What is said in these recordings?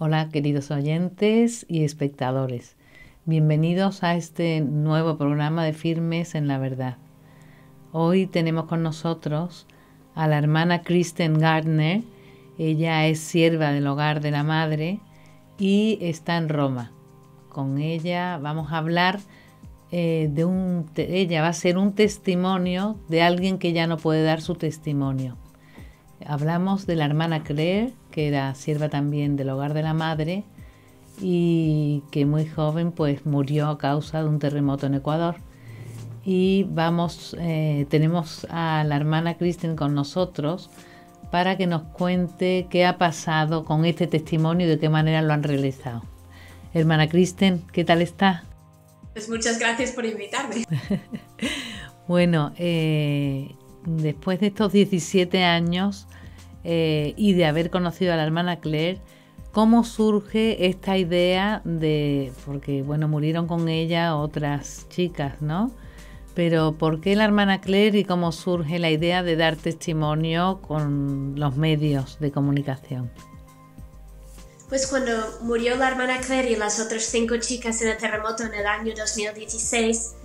Hola queridos oyentes y espectadores, bienvenidos a este nuevo programa de Firmes en la Verdad. Hoy tenemos con nosotros a la hermana Kristen Gardner. Ella es sierva del Hogar de la Madre y está en Roma. Con ella vamos a hablar ella va a ser un testimonio de alguien que ya no puede dar su testimonio. Hablamos de la hermana Claire, que era sierva también del Hogar de la Madre y que muy joven pues murió a causa de un terremoto en Ecuador. Y tenemos a la hermana Kristen con nosotros para que nos cuente qué ha pasado con este testimonio y de qué manera lo han realizado. Hermana Kristen, ¿qué tal está? Pues muchas gracias por invitarme. Bueno, después de estos 17 años y de haber conocido a la hermana Claire, ¿cómo surge esta idea porque bueno, murieron con ella otras chicas, ¿no? Pero ¿por qué la hermana Claire y cómo surge la idea de dar testimonio con los medios de comunicación? Pues cuando murió la hermana Claire y las otras 5 chicas en el terremoto en el año 2016,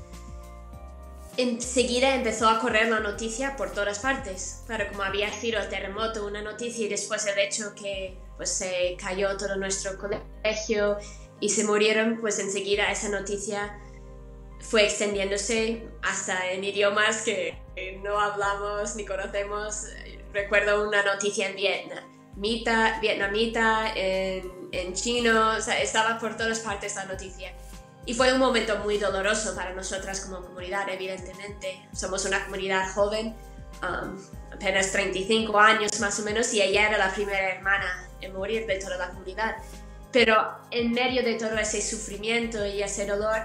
enseguida empezó a correr la noticia por todas partes. Claro, como había sido el terremoto una noticia y después el hecho que pues, se cayó todo nuestro colegio y se murieron, pues enseguida esa noticia fue extendiéndose hasta en idiomas que no hablamos ni conocemos. Recuerdo una noticia en vietnamita, en chino, o sea, estaba por todas partes la noticia. Y fue un momento muy doloroso para nosotras como comunidad, evidentemente. Somos una comunidad joven, apenas 35 años más o menos, y ella era la primera hermana en morir de toda la comunidad. Pero en medio de todo ese sufrimiento y ese dolor,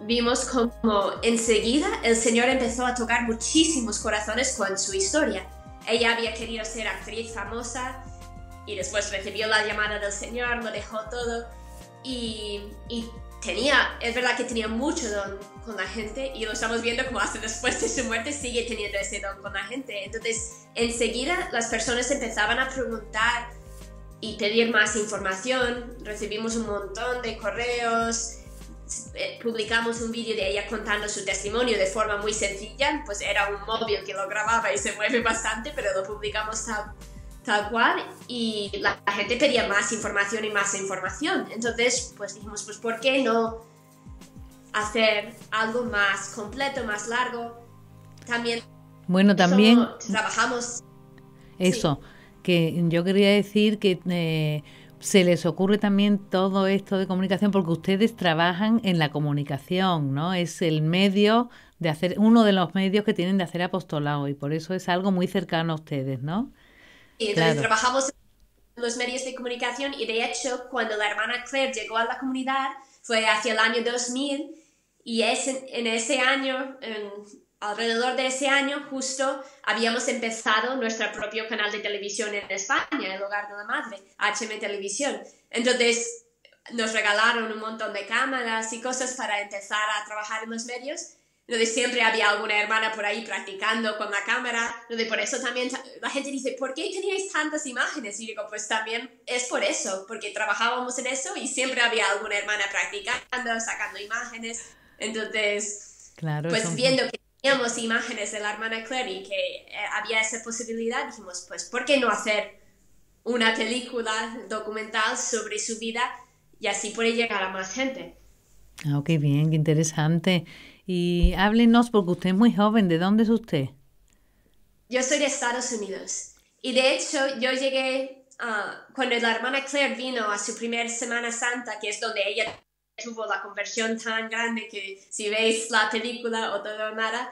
vimos como enseguida el Señor empezó a tocar muchísimos corazones con su historia. Ella había querido ser actriz famosa y después recibió la llamada del Señor, lo dejó todo y es verdad que tenía mucho don con la gente y lo estamos viendo como hasta después de su muerte sigue teniendo ese don con la gente. Entonces enseguida las personas empezaban a preguntar y pedir más información, recibimos un montón de correos, publicamos un vídeo de ella contando su testimonio de forma muy sencilla, pues era un móvil que lo grababa y se mueve bastante, pero lo publicamos tal cual y la gente pedía más información y más información. Entonces pues dijimos, pues ¿por qué no hacer algo más completo, más largo? También trabajamos eso, sí. Que yo quería decir que se les ocurre también todo esto de comunicación porque ustedes trabajan en la comunicación, ¿no? Es el medio de hacer, uno de los medios que tienen de hacer apostolado y por eso es algo muy cercano a ustedes, ¿no? Y entonces trabajamos en los medios de comunicación y de hecho cuando la hermana Claire llegó a la comunidad fue hacia el año 2000 y en ese año, alrededor de ese año justo habíamos empezado nuestro propio canal de televisión en España, El Hogar de la Madre, HM Televisión. Entonces nos regalaron un montón de cámaras y cosas para empezar a trabajar en los medios. Entonces siempre había alguna hermana por ahí practicando con la cámara. Entonces por eso también la gente dice, ¿por qué teníais tantas imágenes? Y digo, pues también es por eso, porque trabajábamos en eso y siempre había alguna hermana practicando, sacando imágenes. Entonces, claro, pues viendo que teníamos imágenes de la hermana Claire y que había esa posibilidad, dijimos, pues ¿por qué no hacer una película documental sobre su vida y así puede llegar a más gente? Ah, qué bien, qué interesante. Y háblenos, porque usted es muy joven, ¿de dónde es usted? Yo soy de Estados Unidos y de hecho yo llegué cuando la hermana Claire vino a su primera Semana Santa, que es donde ella tuvo la conversión tan grande que si veis la película o todo o nada,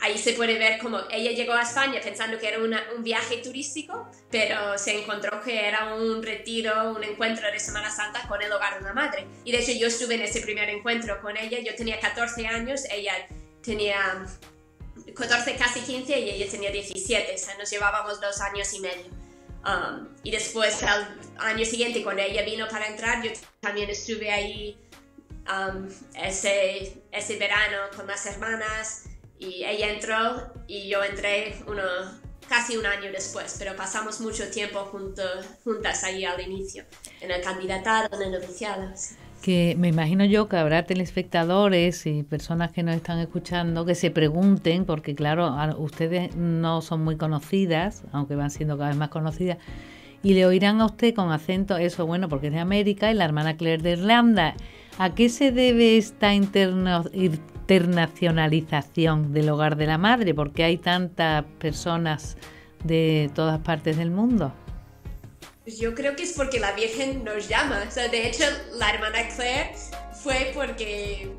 ahí se puede ver cómo ella llegó a España pensando que era un viaje turístico, pero se encontró que era un retiro, un encuentro de Semana Santa con el Hogar de la Madre. Y de hecho yo estuve en ese primer encuentro con ella, yo tenía 14 años, ella tenía 14, casi 15 y ella tenía 17, o sea, nos llevábamos 2 años y medio. Y después al año siguiente cuando ella vino para entrar yo también estuve ahí ese verano con las hermanas y ella entró y yo entré casi un año después, pero pasamos mucho tiempo juntas allí al inicio, en el candidatado, en el noviciado. Sí. Que me imagino yo que habrá telespectadores y personas que nos están escuchando que se pregunten, porque claro, ustedes no son muy conocidas, aunque van siendo cada vez más conocidas, y le oirán a usted con acento, eso bueno, porque es de América y la hermana Claire de Irlanda. ¿A qué se debe esta internacionalización del hogar de la madre? ¿Por qué hay tantas personas de todas partes del mundo? Pues yo creo que es porque la Virgen nos llama. O sea, de hecho, la hermana Claire fue porque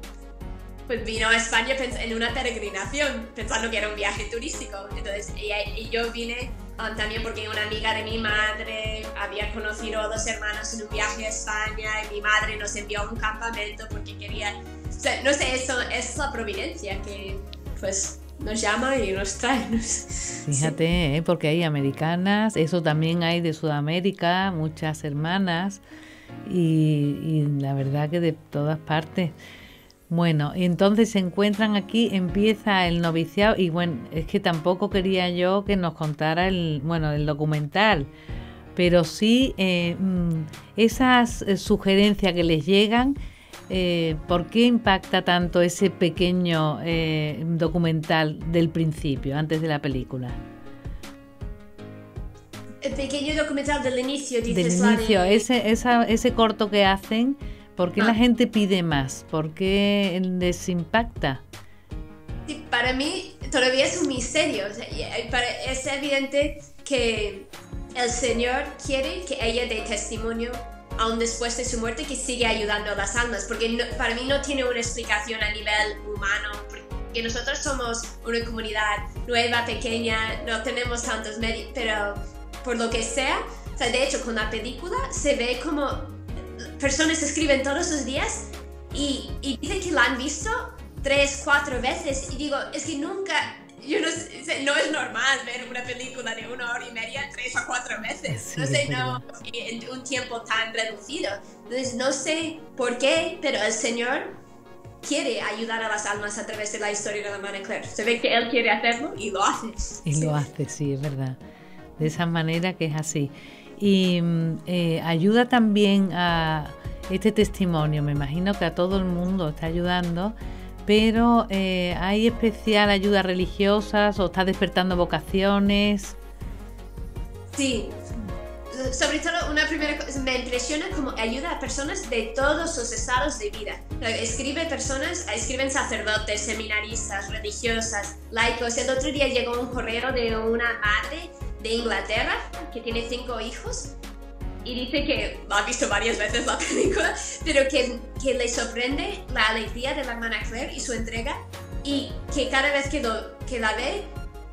pues vino a España en una peregrinación, pensando que era un viaje turístico. Entonces, y yo vine también porque una amiga de mi madre había conocido a 2 hermanos en un viaje a España y mi madre nos envió a un campamento porque quería... O sea, no sé, eso es la providencia que pues nos llama y nos trae. Fíjate, sí. Porque hay americanas, eso también hay de Sudamérica, muchas hermanas y la verdad que de todas partes. Bueno, entonces se encuentran aquí, empieza el noviciado y bueno, es que tampoco quería yo que nos contara el documental, pero sí esas sugerencias que les llegan, ¿por qué impacta tanto ese pequeño documental del principio, antes de la película? El pequeño documental del inicio, dices. Del inicio, ese corto que hacen. ¿Por qué la gente pide más? ¿Por qué les impacta? Sí, para mí todavía es un misterio. O sea, es evidente que el Señor quiere que ella dé testimonio aún después de su muerte, que sigue ayudando a las almas, porque para mí no tiene una explicación a nivel humano, porque nosotros somos una comunidad nueva, pequeña, no tenemos tantos medios, pero por lo que sea, o sea, de hecho con la película se ve como personas escriben todos los días y dicen que la han visto 3, 4 veces y digo, es que nunca, yo no es normal ver una película de 1 hora y media 3 o 4 veces, sí, no sé, no, en un tiempo tan reducido. Entonces no sé por qué, pero el Señor quiere ayudar a las almas a través de la historia de la hermana Claire. Se ve que Él quiere hacerlo y lo hace. Y sí. Lo hace, sí, es verdad. De esa manera que es así. Y ayuda también a este testimonio, me imagino que a todo el mundo está ayudando, pero ¿hay especial ayuda religiosas o está despertando vocaciones? Sí, sobre todo una primera cosa, me impresiona cómo ayuda a personas de todos los estados de vida. Escriben sacerdotes, seminaristas, religiosas, laicos. El otro día llegó un correo de una madre de Inglaterra que tiene 5 hijos y dice que ha visto varias veces la película, pero que le sorprende la alegría de la hermana Claire y su entrega, y que cada vez que la ve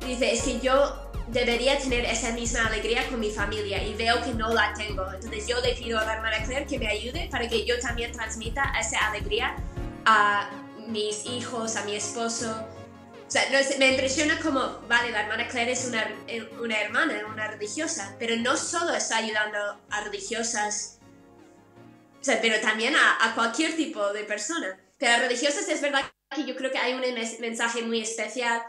dice, es que yo debería tener esa misma alegría con mi familia y veo que no la tengo. Entonces yo le pido a la hermana Claire que me ayude para que yo también transmita esa alegría a mis hijos, a mi esposo. O sea, me impresiona como, vale, la hermana Claire es una hermana, una religiosa, pero no solo está ayudando a religiosas, o sea, pero también a cualquier tipo de persona. Pero a religiosas es verdad que yo creo que hay un mensaje muy especial,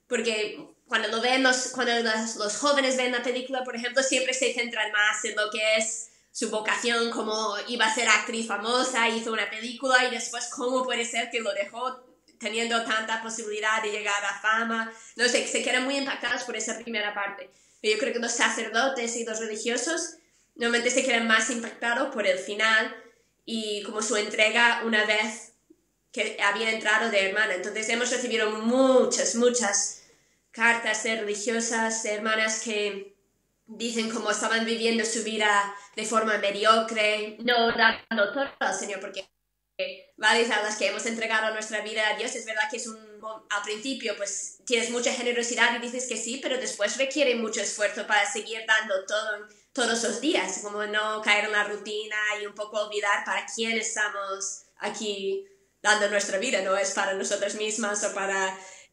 porque cuando los jóvenes ven la película, por ejemplo, siempre se centran más en lo que es su vocación, como iba a ser actriz famosa, hizo una película y después cómo puede ser que lo dejó teniendo tanta posibilidad de llegar a fama. No sé, se quedan muy impactados por esa primera parte. Pero yo creo que los sacerdotes y los religiosos normalmente se quedan más impactados por el final y como su entrega una vez que había entrado de hermana. Entonces hemos recibido muchas cartas de religiosas, de hermanas que dicen cómo estaban viviendo su vida de forma mediocre, no dando todo al Señor, porque varias a las que hemos entregado nuestra vida a Dios, es verdad que al principio pues tienes mucha generosidad y dices que sí, pero después requiere mucho esfuerzo para seguir dando todo todos los días, como no caer en la rutina y un poco olvidar para quién estamos aquí dando nuestra vida. No es para nosotras mismas o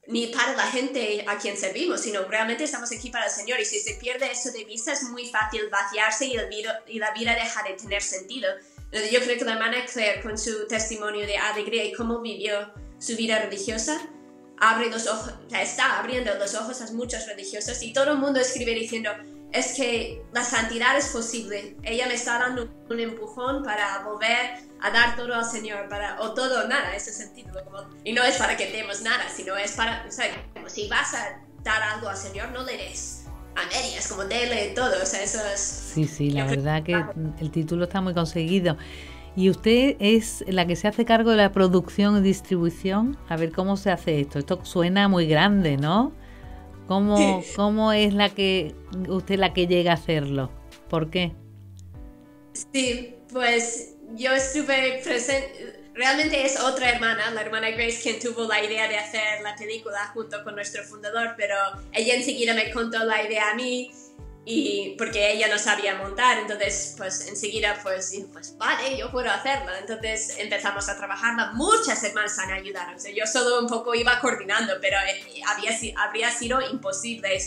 ni para la gente a quien servimos, sino realmente estamos aquí para el Señor, y si se pierde eso de vista es muy fácil vaciarse y la vida deja de tener sentido. Entonces yo creo que la hermana Claire, con su testimonio de alegría y cómo vivió su vida religiosa, abre los ojos, o sea, está abriendo los ojos a muchos religiosos y todo el mundo escribe diciendo, es que la santidad es posible. Ella me está dando un empujón para volver a dar todo al Señor, o todo o nada, ese sentido. Y no es para que demos nada, sino es para, o sea, como si vas a dar algo al Señor, no le des a medias, como dele todo, o sea, eso es... Sí, la verdad que el título está muy conseguido. Y usted es la que se hace cargo de la producción y distribución. A ver, ¿cómo se hace esto? Esto suena muy grande, ¿no? ¿Cómo es usted la que llega a hacerlo? ¿Por qué? Sí, pues yo estuve presente. Realmente es otra hermana, la hermana Grace, quien tuvo la idea de hacer la película junto con nuestro fundador, pero ella enseguida me contó la idea a mí, y porque ella no sabía montar, entonces pues enseguida pues vale, yo puedo hacerla. Entonces empezamos a trabajarla, muchas hermanas han ayudado, o sea, yo solo un poco iba coordinando, pero habría sido imposible.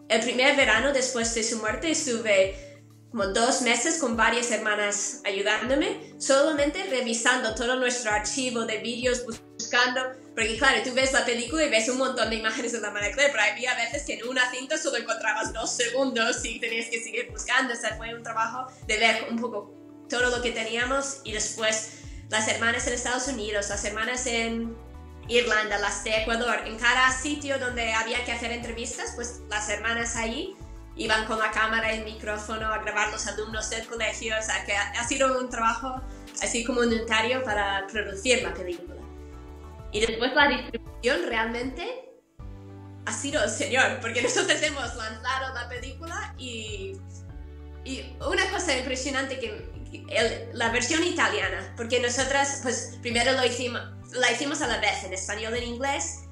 El primer verano después de su muerte estuve como 2 meses con varias hermanas ayudándome, solamente revisando todo nuestro archivo de vídeos, buscando, porque claro, tú ves la película y ves un montón de imágenes de la hermana Claire, pero había veces que en una cinta solo encontrabas 2 segundos y tenías que seguir buscando. O sea, fue un trabajo de ver un poco todo lo que teníamos, y después las hermanas en Estados Unidos, las hermanas en Irlanda, las de Ecuador, en cada sitio donde había que hacer entrevistas, pues las hermanas ahí iban con la cámara y el micrófono a grabar los alumnos del colegio. O sea, que ha sido un trabajo así comunitario para producir la película. Y después la distribución realmente ha sido el Señor, porque nosotros hemos lanzado la película y una cosa impresionante la versión italiana, porque nosotras pues primero la hicimos a la vez en español y en inglés,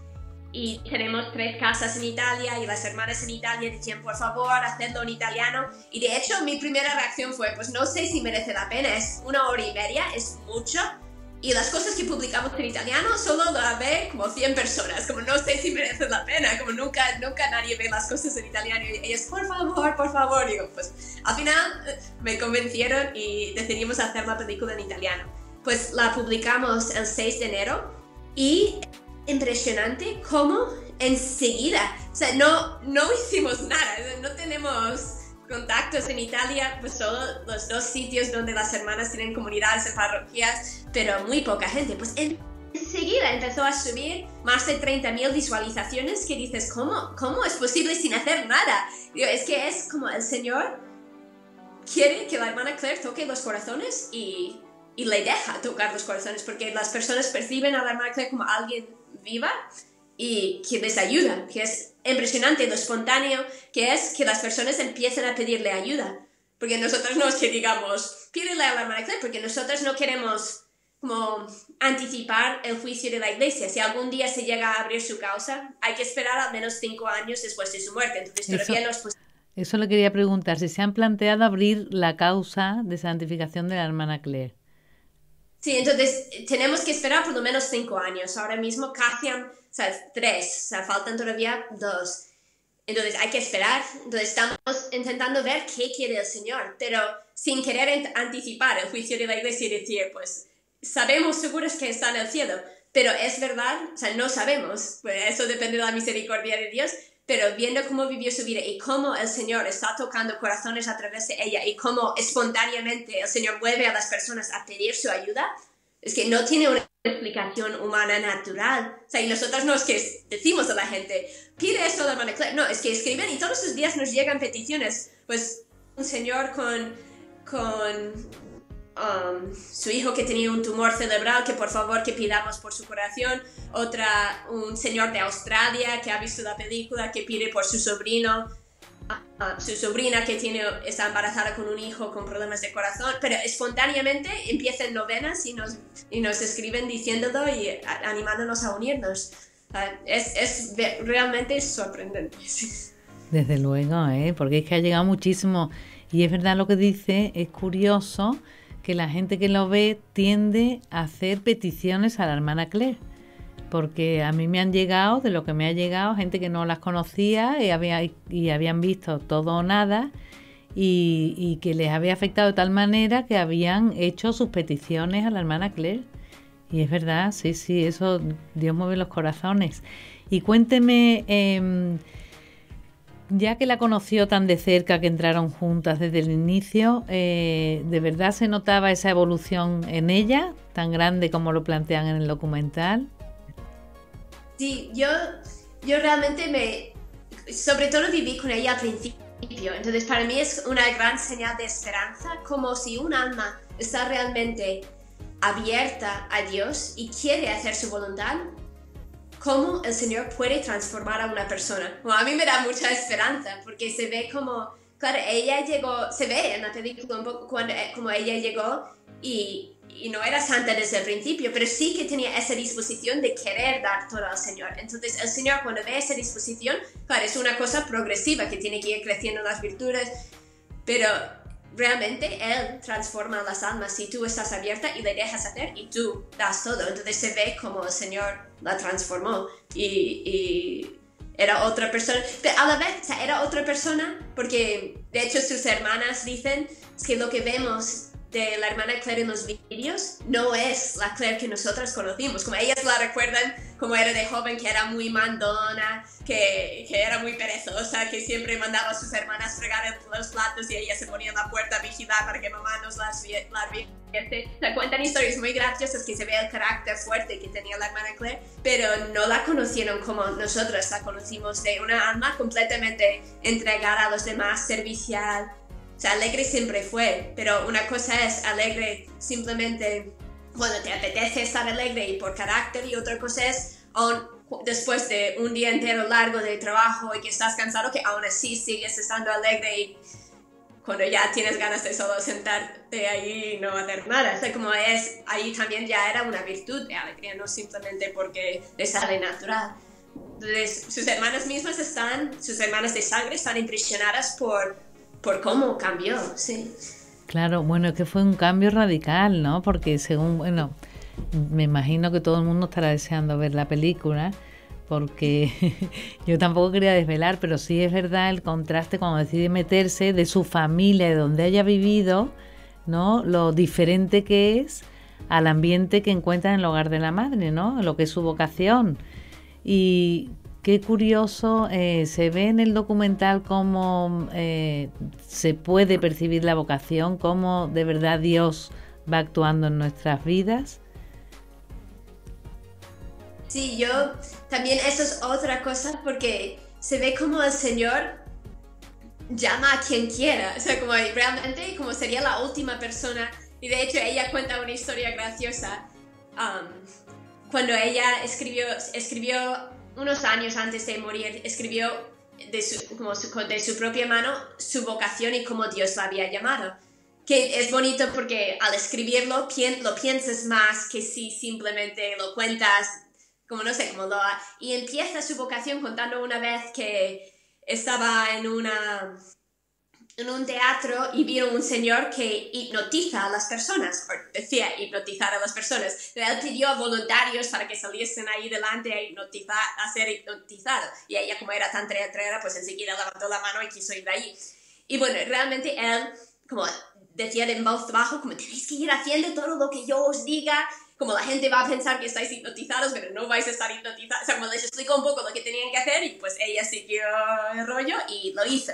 y tenemos 3 casas en Italia y las hermanas en Italia decían por favor hacedlo en italiano, y de hecho mi primera reacción fue pues no sé si merece la pena, es 1 hora y media, es mucho, y las cosas que publicamos en italiano solo la ve como 100 personas, como no sé si merece la pena, como nunca nadie ve las cosas en italiano, y ellos por favor, digo, pues al final me convencieron y decidimos hacer la película en italiano. Pues la publicamos el 6 de enero y impresionante cómo enseguida, o sea, no hicimos nada, no tenemos contactos en Italia, pues solo los 2 sitios donde las hermanas tienen comunidades en parroquias, pero muy poca gente. Pues enseguida empezó a subir más de 30.000 visualizaciones, que dices, ¿cómo es posible sin hacer nada? Digo, es que es como el Señor quiere que la hermana Claire toque los corazones y le deja tocar los corazones, porque las personas perciben a la hermana Claire como alguien viva y que les ayuda, que es impresionante lo espontáneo que es que las personas empiecen a pedirle ayuda, porque nosotros no es que digamos pídele a la hermana Claire, porque nosotros no queremos como anticipar el juicio de la iglesia. Si algún día se llega a abrir su causa, hay que esperar al menos 5 años después de su muerte, entonces todavía no es posible. Eso le quería preguntar, si se han planteado abrir la causa de santificación de la hermana Claire. Sí, entonces tenemos que esperar por lo menos 5 años. Ahora mismo casi han, 3, o sea, faltan todavía 2. Entonces hay que esperar. Entonces estamos intentando ver qué quiere el Señor, pero sin querer anticipar el juicio de la iglesia y decir, pues sabemos seguros que está en el cielo, pero es verdad, o sea, no sabemos, pues eso depende de la misericordia de Dios, pero viendo cómo vivió su vida y cómo el Señor está tocando corazones a través de ella y cómo espontáneamente el Señor vuelve a las personas a pedir su ayuda, es que no tiene una explicación humana natural. O sea, y nosotros no es que decimos a la gente, pide esto a la hermana Claire, no, es que escriben y todos los días nos llegan peticiones. Pues un señor con su hijo que tenía un tumor cerebral, que por favor que pidamos por su curación. Un señor de Australia que ha visto la película, que pide por su sobrino, su sobrina que está embarazada con un hijo con problemas de corazón, pero espontáneamente empiezan novenas y nos escriben diciéndolo y animándonos a unirnos. Es realmente sorprendente. Desde luego, porque es que ha llegado muchísimo, y es verdad lo que dice, es curioso que la gente que lo ve tiende a hacer peticiones a la hermana Claire, porque a mí me han llegado, de lo que me ha llegado, gente que no las conocía y habían visto todo o nada, y que les había afectado de tal manera que habían hecho sus peticiones a la hermana Claire, Y es verdad, sí, sí, eso, Dios mueve los corazones. Y cuénteme, ya que la conoció tan de cerca, que entraron juntas desde el inicio, ¿de verdad se notaba esa evolución en ella, tan grande como lo plantean en el documental? Sí, yo realmente sobre todo viví con ella al principio, entonces para mí es una gran señal de esperanza, como si un alma está realmente abierta a Dios y quiere hacer su voluntad, cómo el Señor puede transformar a una persona. Bueno, a mí me da mucha esperanza porque se ve como, claro, ella llegó, se ve en la película un poco como ella llegó y no era santa desde el principio, pero sí que tenía esa disposición de querer dar todo al Señor. Entonces el Señor, cuando ve esa disposición, claro, es una cosa progresiva que tiene que ir creciendo las virtudes, pero realmente Él transforma las almas si tú estás abierta y le dejas hacer y tú das todo. Entonces se ve como el Señor la transformó y era otra persona, pero a la vez, o sea, era otra persona porque de hecho sus hermanas dicen que lo que vemos de la hermana Claire en los vídeos no es la Claire que nosotras conocimos, como ellas la recuerdan como era de joven, que era muy mandona, que era muy perezosa, que siempre mandaba a sus hermanas fregar los platos y ella se ponía en la puerta a vigilar para que mamá nos las viese. O sea, cuentan historias muy graciosas que se ve el carácter fuerte que tenía la hermana Claire, pero no la conocieron como nosotras la conocimos, de una alma completamente entregada a los demás, servicial. O sea, alegre siempre fue, pero una cosa es alegre simplemente cuando te apetece estar alegre y por carácter, y otra cosa es después de un día entero largo de trabajo y que estás cansado, que aún así sigues estando alegre y cuando ya tienes ganas de solo sentarte ahí y no hacer nada. O sea, como es, ahí también ya era una virtud de alegría, no simplemente porque le sale natural. Entonces, sus hermanas mismas sus hermanas de sangre están impresionadas por cómo cambió, sí. Claro, bueno, es que fue un cambio radical, ¿no? Porque según, bueno, me imagino que todo el mundo estará deseando ver la película, porque yo tampoco quería desvelar, pero sí es verdad el contraste cuando decide meterse de su familia, de donde haya vivido, ¿no? Lo diferente que es al ambiente que encuentra en el hogar de la madre, ¿no? Lo que es su vocación. Y qué curioso, se ve en el documental cómo se puede percibir la vocación, cómo de verdad Dios va actuando en nuestras vidas. Sí, yo también, eso es otra cosa, porque se ve como el Señor llama a quien quiera, o sea, como realmente como sería la última persona. Y de hecho ella cuenta una historia graciosa, cuando ella escribió unos años antes de morir, escribió de su propia mano su vocación y cómo Dios la había llamado. Que es bonito porque al escribirlo lo piensas más que si simplemente lo cuentas, como no sé, y empieza su vocación contando una vez que estaba en un teatro y vieron un señor que hipnotiza a las personas, o decía hipnotizar a las personas. Él pidió a voluntarios para que saliesen ahí delante a ser hipnotizado. Y ella, como era tan teatrera, pues enseguida levantó la mano y quiso ir de ahí. Y bueno, realmente él, como decía en voz bajo, como tenéis que ir haciendo todo lo que yo os diga, como la gente va a pensar que estáis hipnotizados, pero no vais a estar hipnotizados. O sea, como les explicó un poco lo que tenían que hacer y pues ella siguió el rollo y lo hizo.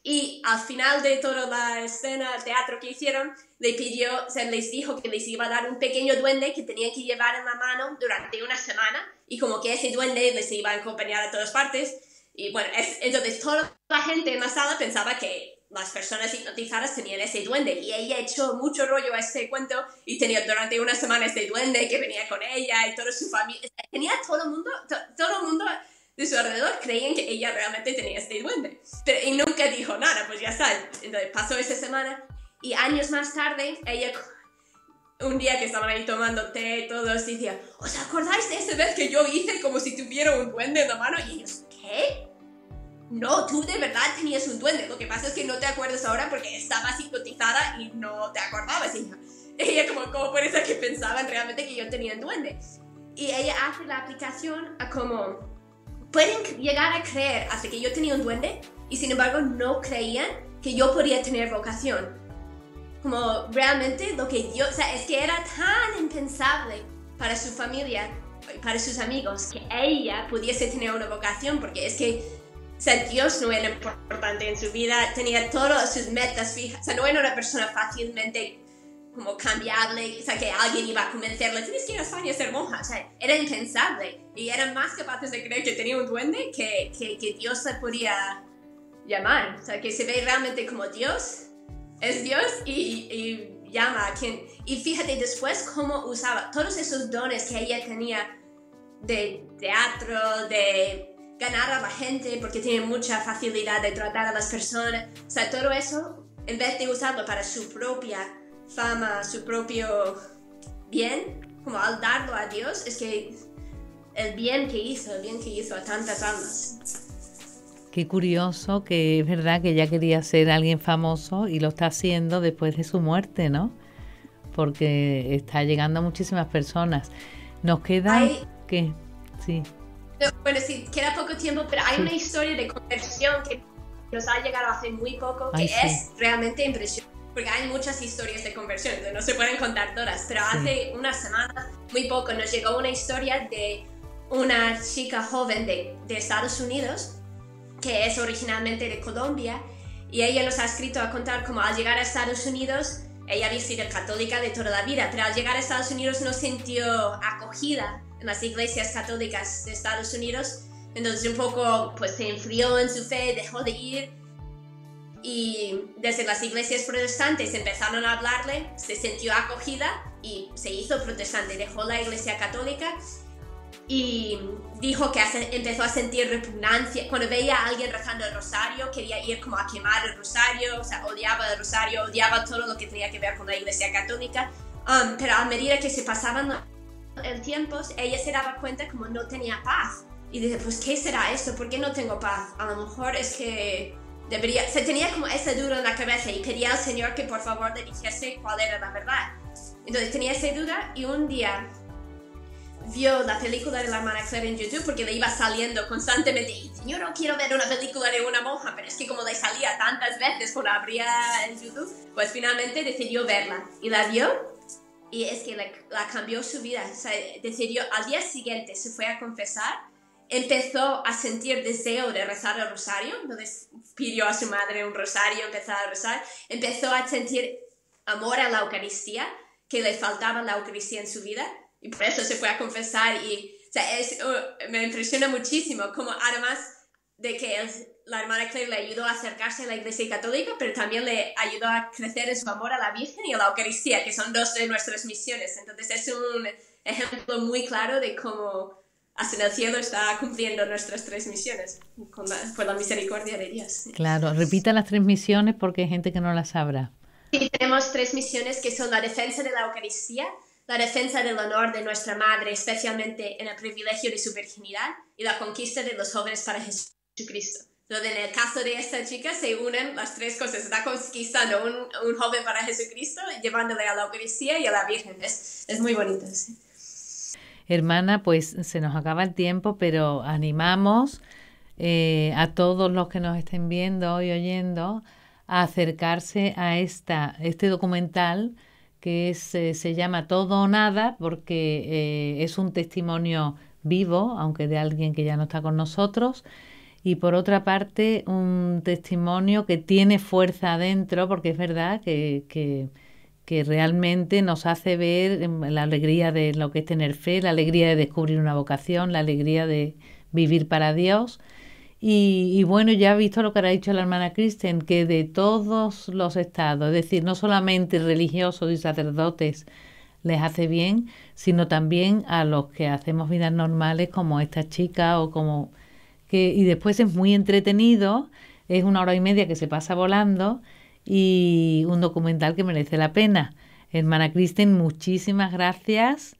Y al final de toda la escena, el teatro que hicieron, les dijo que les iba a dar un pequeño duende que tenían que llevar en la mano durante una semana, y como que ese duende les iba a acompañar a todas partes. Y bueno, entonces toda la gente en la sala pensaba que las personas hipnotizadas tenían ese duende, y ella echó mucho rollo a ese cuento y tenía durante una semana este duende que venía con ella y toda su familia. Tenía todo el mundo de su alrededor creían que ella realmente tenía este duende. Y nunca dijo nada, pues ya está. Entonces pasó esa semana y años más tarde, ella, un día que estaban ahí tomando té, todos decía, ¿os acordáis de esa vez que yo hice como si tuviera un duende en la mano? Y ellos, ¿qué? No, tú de verdad tenías un duende. Lo que pasa es que no te acuerdas ahora porque estabas hipnotizada y no te acordabas. Y ella como por eso que pensaban realmente que yo tenía un duende. Y ella hace la aplicación a como pueden llegar a creer hasta que yo tenía un duende y sin embargo no creían que yo podía tener vocación. Como realmente lo que Dios, o sea, es que era tan impensable para su familia, para sus amigos, que ella pudiese tener una vocación, porque es que, o sea, Dios no era importante en su vida, tenía todas sus metas fijas, o sea, no era una persona fácilmente como cambiable, o sea, que alguien iba a convencerle, tienes que ir a España a ser monja, o sea, era impensable, y eran más capaces de creer que tenía un duende que Dios se podía llamar, o sea, que se ve realmente como Dios, es Dios y llama a quien, y fíjate después cómo usaba todos esos dones que ella tenía de teatro, de ganar a la gente, porque tiene mucha facilidad de tratar a las personas, o sea, todo eso, en vez de usarlo para su propia fama, su propio bien, como al darlo a Dios, es que el bien que hizo a tantas almas. Qué curioso que es verdad que ella quería ser alguien famoso y lo está haciendo después de su muerte, ¿no? Porque está llegando a muchísimas personas. Nos queda... ¿Qué? Sí. No, bueno, sí, queda poco tiempo, pero hay una historia de conversión que nos ha llegado hace muy poco, que es realmente impresionante, porque hay muchas historias de conversión, entonces no se pueden contar todas, pero hace una semana, muy poco, nos llegó una historia de una chica joven de Estados Unidos, que es originalmente de Colombia, y ella nos ha escrito a contar cómo al llegar a Estados Unidos, ella había sido católica de toda la vida, pero al llegar a Estados Unidos no sintió acogida en las iglesias católicas de Estados Unidos, entonces un poco pues se enfrió en su fe, dejó de ir, y desde las iglesias protestantes empezaron a hablarle, se sintió acogida y se hizo protestante, dejó la iglesia católica y dijo que empezó a sentir repugnancia cuando veía a alguien rezando el rosario, quería ir como a quemar el rosario, o sea, odiaba el rosario, odiaba todo lo que tenía que ver con la iglesia católica, pero a medida que se pasaban el tiempo, ella se daba cuenta como no tenía paz y dice, pues ¿qué será esto? ¿Por qué no tengo paz? A lo mejor es que debería, se tenía como esa duda en la cabeza y pedía al Señor que por favor le dijese cuál era la verdad. Entonces tenía esa duda y un día vio la película de la hermana Claire en YouTube porque le iba saliendo constantemente y yo no quiero ver una película de una monja, pero es que como le salía tantas veces cuando abría en YouTube, pues finalmente decidió verla y la vio y es que la cambió su vida, o sea, decidió, al día siguiente se fue a confesar, empezó a sentir deseo de rezar el rosario, entonces pidió a su madre un rosario, empezó a rezar, empezó a sentir amor a la Eucaristía, que le faltaba la Eucaristía en su vida, y por eso se fue a confesar y o sea, me impresiona muchísimo como además de que la hermana Claire le ayudó a acercarse a la iglesia católica, pero también le ayudó a crecer en su amor a la Virgen y a la Eucaristía, que son dos de nuestras misiones. Entonces es un ejemplo muy claro de cómo hasta en el cielo está cumpliendo nuestras 3 misiones por la misericordia de Dios. Claro, repita las 3 misiones porque hay gente que no las sabrá. Sí, tenemos 3 misiones que son la defensa de la Eucaristía, la defensa del honor de nuestra Madre, especialmente en el privilegio de su virginidad, y la conquista de los jóvenes para Jesucristo. Entonces, en el caso de esta chica se unen las 3 cosas. Está conquistando un joven para Jesucristo, llevándole a la Eucaristía y a la Virgen. Es muy bonito, sí. Hermana, pues se nos acaba el tiempo, pero animamos a todos los que nos estén viendo y oyendo a acercarse a este documental que se llama Todo o Nada, porque es un testimonio vivo, aunque de alguien que ya no está con nosotros, y por otra parte un testimonio que tiene fuerza adentro, porque es verdad que realmente nos hace ver la alegría de lo que es tener fe, la alegría de descubrir una vocación, la alegría de vivir para Dios. Y bueno, ya he visto lo que ha dicho la hermana Kristen, que de todos los estados, es decir, no solamente religiosos y sacerdotes les hace bien, sino también a los que hacemos vidas normales como esta chica o como y después es muy entretenido, es 1 hora y media que se pasa volando y un documental que merece la pena. Hermana Kristen, muchísimas gracias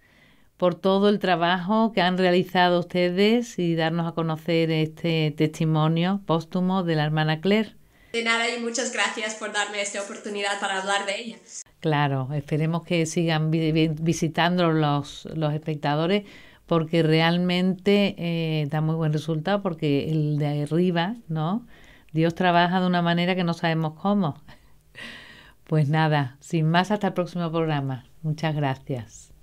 por todo el trabajo que han realizado ustedes y darnos a conocer este testimonio póstumo de la hermana Claire. De nada y muchas gracias por darme esta oportunidad para hablar de ella. Claro, esperemos que sigan visitando los espectadores porque realmente da muy buen resultado porque el de arriba, ¿no? Dios trabaja de una manera que no sabemos cómo. Pues nada, sin más, hasta el próximo programa. Muchas gracias.